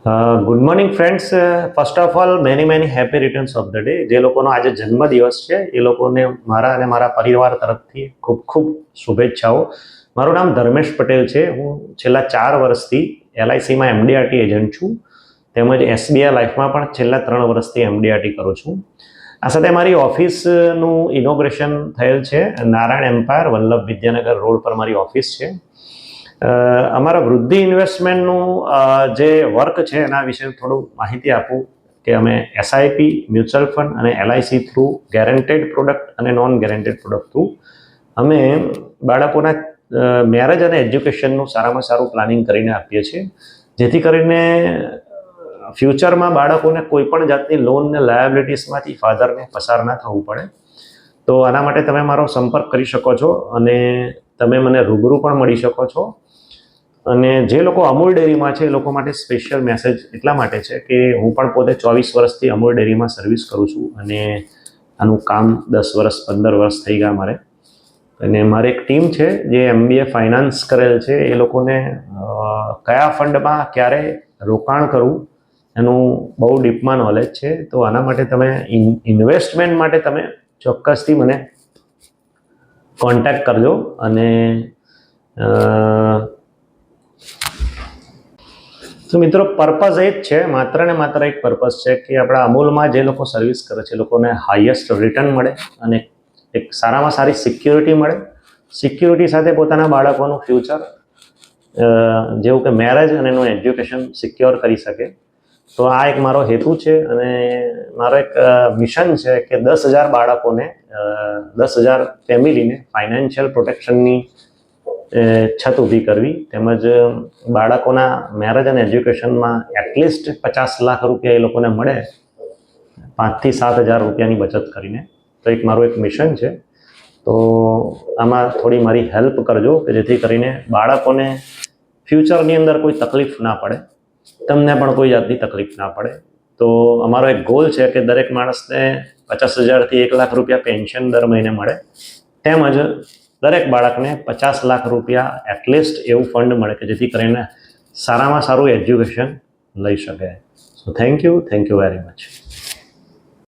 Good morning friends. First of all many happy returns of the day. જે લોકોનો આજે જન્મદિવસ છે એ લોકોને મારા અને મારા પરિવાર તરફથી ખૂબ ખૂબ શુભેચ્છાઓ. મારું નામ ધર્મેશ પટેલ છે. હું છેલ્લા 4 વર્ષથી એલઆઈસીમાં એમડીઆરટી એજન્ટ છું, તેમજ એસબીઆઈ લાઈફમાં પણ છેલ્લા 3 વર્ષથી એમડીઆરટી કરું છું. આ સાથે મારી ઓફિસનું ઇનોગ્રેશન થયેલ છે. નારાયણ એમ્પાયર, વલ્લભ વિદ્યાનગર રોડ પર મારી ઓફિસ છે. અમારા વૃદ્ધિ ઇન્વેસ્ટમેન્ટનું જે વર્ક છે એના વિશે થોડું માહિતી આપું કે અમે એસઆઈપી, મ્યુચ્યુઅલ ફંડ અને એલઆઈસી થ્રુ ગેરંટેડ પ્રોડક્ટ અને નોન ગેરંટેડ પ્રોડક્ટ થ્રુ અમે બાળકોના મેરેજ અને એજ્યુકેશનનું સારામાં સારું પ્લાનિંગ કરીને આપીએ છીએ, જેથી કરીને ફ્યુચરમાં બાળકોને કોઈ પણ જાતની લોન ને લાયબિલિટીસમાંથી ફાધરને પસાર ના થવું પડે. તો આના માટે તમે મારો સંપર્ક કરી શકો છો અને તમે મને રૂબરૂ પણ મળી શકો છો. અને જે લોકો અમૂલ ડેરીમાં છે એ લોકો માટે સ્પેશિયલ મેસેજ એટલા માટે છે કે હું પણ પોતે 24 વર્ષથી અમૂલ ડેરીમાં સર્વિસ કરું છું અને આનું કામ 10 વર્ષ 15 વર્ષ થઈ ગયા મારે. અને મારી એક ટીમ છે જે MBA ફાઇનાન્સ કરેલ છે. એ લોકોને કયા ફંડમાં ક્યારે રોકાણ કરવું એનું બહુ ડીપમાં નોલેજ છે. તો આના માટે તમે ઇન્વેસ્ટમેન્ટ માટે તમે ચોક્કસથી મને કોન્ટેક્ટ કરજો. અને તો મિત્રો, પર્પઝ એ જ છે, માત્ર ને માત્ર એક પર્પઝ છે કે આપણા અમૂલમાં જે લોકો સર્વિસ કરે છે એ લોકોને હાઈએસ્ટ રિટર્ન મળે અને એક સારામાં સારી સિક્યુરિટી મળે. સિક્યુરિટી સાથે પોતાના બાળકોનું ફ્યુચર જેવું કે મેરેજ અને એનું એજ્યુકેશન સિક્યોર કરી શકે. તો આ એક મારો હેતુ છે અને મારો એક મિશન છે કે 10,000 બાળકોને, 10,000 ફેમિલીને ફાઇનાન્શિયલ પ્રોટેક્શનની છત ઊભી કરવી, તેમજ બાળકોના મેરેજ અને એજ્યુકેશનમાં એટલીસ્ટ 50 લાખ રૂપિયા એ લોકોને મળે 5 થી 7 હજાર રૂપિયાની બચત કરીને. તો એક મારું એક મિશન છે. તો આમાં થોડી મારી હેલ્પ કરજો કે જેથી કરીને બાળકોને ફ્યુચરની અંદર કોઈ તકલીફ ના પડે, તમને પણ કોઈ જાતની તકલીફ ના પડે. તો અમારો એક ગોલ છે કે દરેક માણસને 50,000થી 1 લાખ રૂપિયા પેન્શન દર મહિને મળે, તેમજ દરેક બાળકને 50 લાખ રૂપિયા એટલીસ્ટ એવું ફંડ મળે કે જેથી કરીને સારામાં સારું એજ્યુકેશન લઈ શકે. So thank you very much.